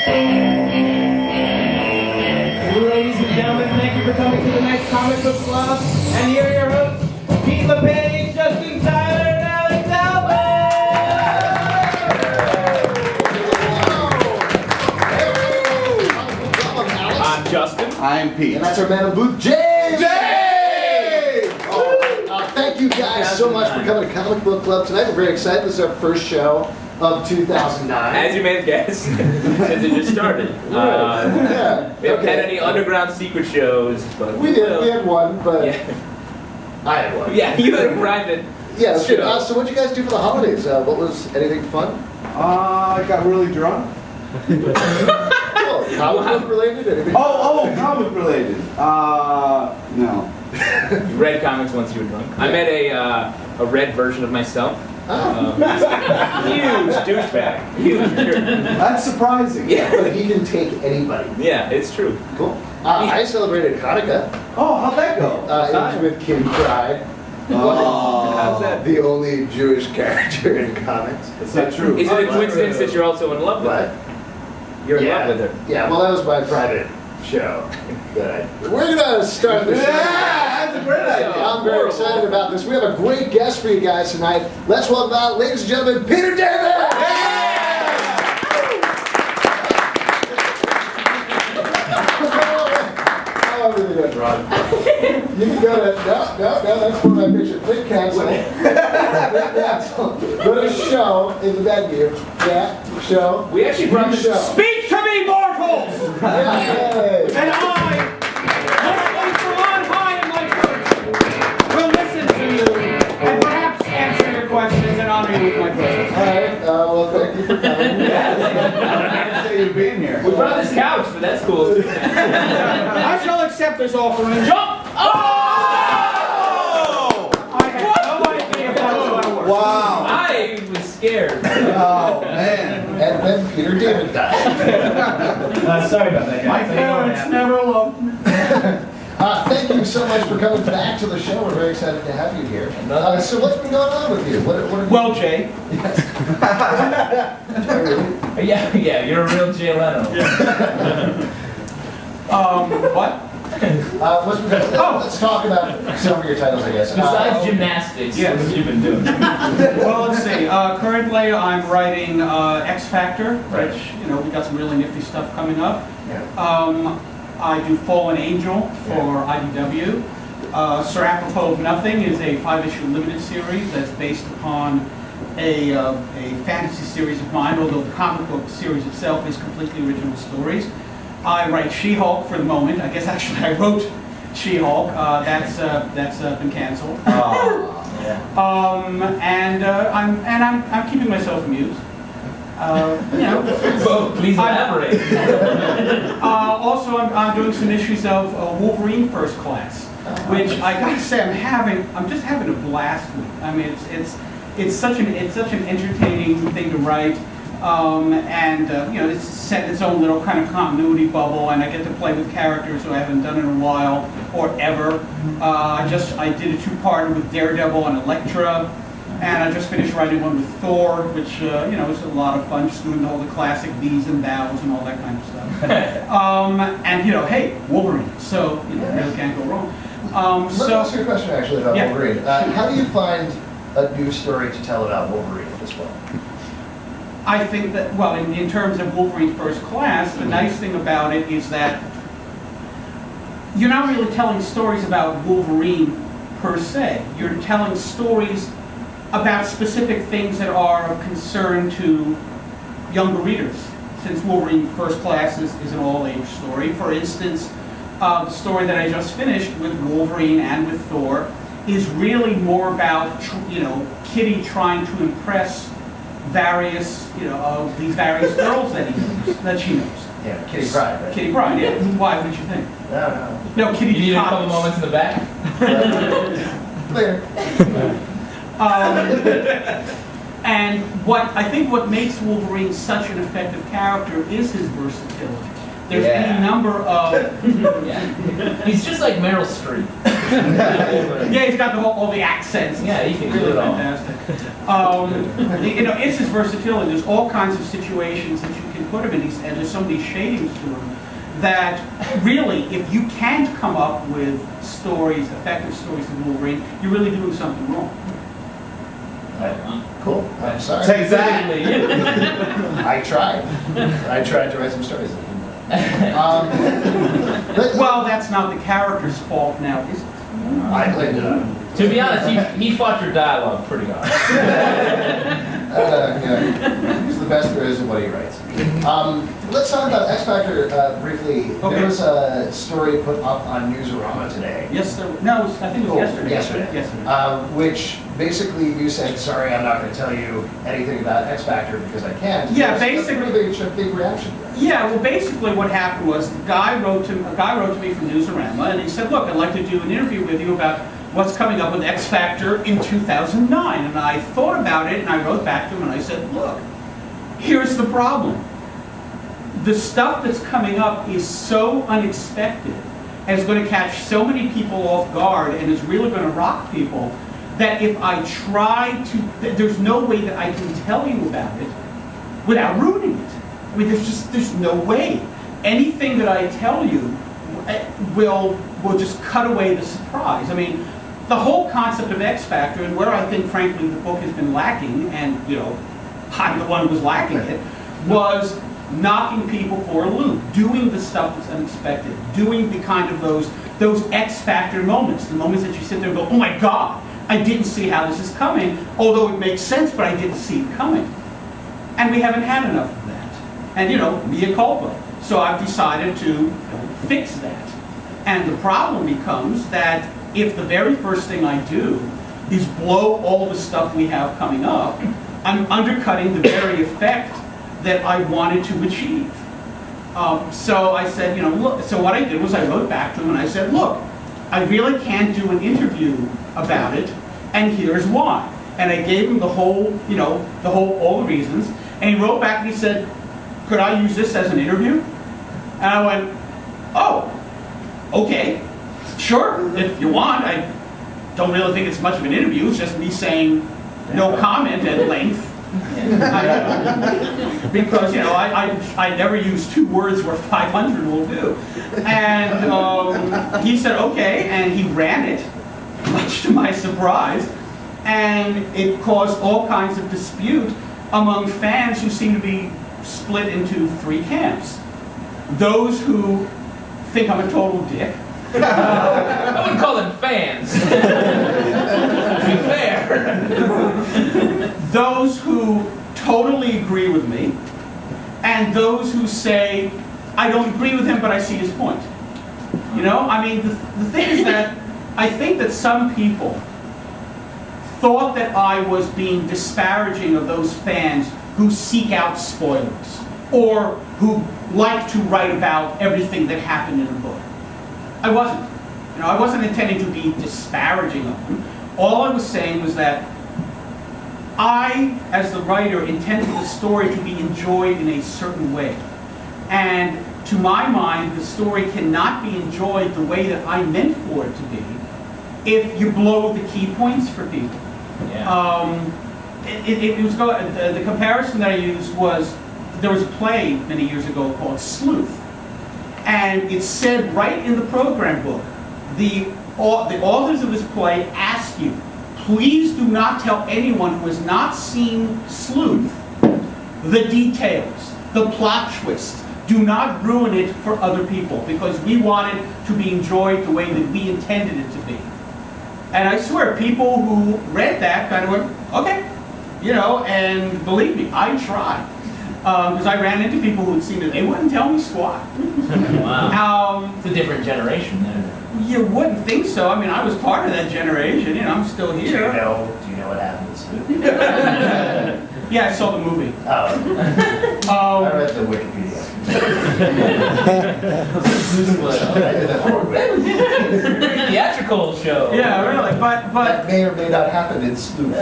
Ladies and gentlemen, thank you for coming to the next Comic Book Club. And here are your hosts, LePage, Justin Tyler, and Alex Zalben. I'm Justin. I'm Pete. And that's our man of booth, James! Thank you guys so much for coming to Comic Book Club tonight. We're very excited. This is our first show of 2009. As you may have guessed, since it just started. We haven't had any underground secret shows, but we did. We had one, but yeah. I had one. Yeah, you had a private. Yeah. So what did you guys do for the holidays? What was anything fun? I got really drunk. Comic book related? Anything? Comic related. No. You read comics once you were drunk. Yeah. I met a red version of myself. Huge douchebag. Huge jerk. That's surprising. Yeah. But he can take anybody. Yeah, it's true. Cool. I celebrated Hanukkah. Oh, how'd that go? It was with Kitty Pryde. How's that? The only Jewish character in comics. It's not true. Is it a coincidence that you're also in love with her? You're in love with her. Yeah, well, that was my private show. We're gonna start the show. Yeah, that's a great idea. I'm very excited about this. We have a great guest for you guys tonight. Let's welcome out, ladies and gentlemen, Peter David! Oh, really good, Ron. You can go to, no, that's for my picture. Click cancel. Click cancel. Go to show in the menu. Yeah, show. We actually brought the show. Speak to me, mortals! Yay! And I, hopefully from on high in my church, will listen to you and perhaps answer your questions and honor you with my presence. All right, well, thank you for coming. I didn't say you being here. We brought this couch, but that's cool. I shall accept this offering. Jump! Oh! I had no idea how it worked. Wow. I was scared. Oh, man. And then Peter David died. Sorry about that, guys. My parents never loved me. Thank you so much for coming back to the show. We're very excited to have you here. So what's been going on with you? What are you... Well, Jay. Yeah, you're a real Jay Leno. What? Let's talk about some of your titles, I guess. Besides gymnastics, what have you been doing? Well, let's see. Currently, I'm writing X Factor, which, we got some really nifty stuff coming up. Yeah. I do Fallen Angel for IDW. Sir Apropos of Nothing is a 5-issue limited series that's based upon a fantasy series of mine, although the comic book series itself is completely original stories. I write She-Hulk for the moment. I guess actually I wrote She-Hulk. That's been canceled. I'm keeping myself amused. Well, please elaborate. Also, I'm doing some issues of Wolverine First Class, which I gotta say I'm just having a blast with. I mean, it's such an entertaining thing to write. It's set in its own little kind of continuity bubble, and I get to play with characters who I haven't done in a while or ever. I did a two-parter with Daredevil and Elektra, and I just finished writing one with Thor, which is a lot of fun, just doing all the classic these and thous and all that kind of stuff. Hey, Wolverine, so really can't go wrong. Let me ask you a question actually about Wolverine. How do you find a new story to tell about Wolverine as well? I think that, well, in terms of Wolverine First Class, the nice thing about it is that you're not really telling stories about Wolverine per se. You're telling stories about specific things that are of concern to younger readers, since Wolverine First Class is an all-age story. For instance, the story that I just finished with Wolverine and with Thor is really more about, Kitty trying to impress various, of these various girls that she knows. Yeah, Kitty Pryde, right? Kitty Pryde, yeah. Why would you think? No, Kitty. You need a couple moments in the back. Later. And what makes Wolverine such an effective character is his versatility. There's any number of... He's just like Meryl Streep. Yeah, he's got all the accents. Yeah, he can Really do it all. fantastic. You know, it's his versatility. There's all kinds of situations that you can put him in, and there's so many shadings to him that really, if you can't come up with stories, effective stories of Wolverine, you're really doing something wrong. Cool. I'm sorry. Take that. I tried. I tried to write some stories. Well, that's not the character's fault now, is it? I played it up. To be honest, he fought your dialogue pretty hard. Yeah. He's the best there is at what he writes. Let's talk about X Factor briefly. Okay. There was a story put up on Newsarama today. Yes, sir. No, I think it was yesterday. Yesterday. Which basically you said, sorry, I'm not going to tell you anything about X Factor because I can't. Yeah, That's basically. a big reaction. Yeah, well, basically what happened was a guy wrote to me from Newsarama, and he said, look, I'd like to do an interview with you about what's coming up with X Factor in 2009. And I thought about it, and I wrote back to him, and I said, look, here's the problem. The stuff that's coming up is so unexpected, and it's going to catch so many people off guard, and is really going to rock people, that if I try to, there's no way that I can tell you about it without ruining it. I mean, there's no way. Anything that I tell you will just cut away the surprise. I mean, the whole concept of X Factor, and where I think, frankly, the book has been lacking, and, you know, I'm the one who was lacking it, was knocking people for a loop, doing the stuff that's unexpected, doing the kind of those X Factor moments, the moments that you sit there and go, oh my God, I didn't see how this is coming, although it makes sense, but I didn't see it coming. And we haven't had enough of that. And, you know, mea culpa. So I've decided to fix that. And the problem becomes that if the very first thing I do is blow all the stuff we have coming up, I'm undercutting the very effect that I wanted to achieve. So I said, you know, look, so what I did was I wrote back to him and I said, look, I really can't do an interview about it, and here's why. And I gave him the whole, you know, all the reasons, and he wrote back and he said, could I use this as an interview? And I went, oh, okay, sure, if you want. I don't really think it's much of an interview, it's just me saying no comment at length. Because, you know, I never use 2 words where 500 will do. And he said, okay, and he ran it, much to my surprise, and it caused all kinds of dispute among fans who seem to be split into 3 camps. Those who think I'm a total dick. I wouldn't call them fans. To be fair. Those who totally agree with me, and those who say, I don't agree with him, but I see his point. You know, I mean, the thing is that I think that some people thought that I was being disparaging of those fans who seek out spoilers, or who like to write about everything that happened in a book. I wasn't. You know, I wasn't intending to be disparaging of them. All I was saying was that I, as the writer, intended the story to be enjoyed in a certain way. And to my mind, the story cannot be enjoyed the way that I meant for it to be if you blow the key points for people. Yeah. The comparison that I used was, there was a play many years ago called Sleuth. And it said right in the program book, the authors of this play ask you, please do not tell anyone who has not seen Sleuth the details, the plot twist. Do not ruin it for other people, because we want it to be enjoyed the way that we intended it to be. And I swear, people who read that kind of went, okay, you know, and believe me, I tried. Because I ran into people who had seen it, they wouldn't tell me squat. Wow. It's a different generation then. You wouldn't think so. I mean, I was part of that generation, you know, I'm still here. Do you know what happens? Yeah, I saw the movie. I read the Wikipedia. I did that for Theatrical show. Yeah, really, but that may or may not happen in Sleuth.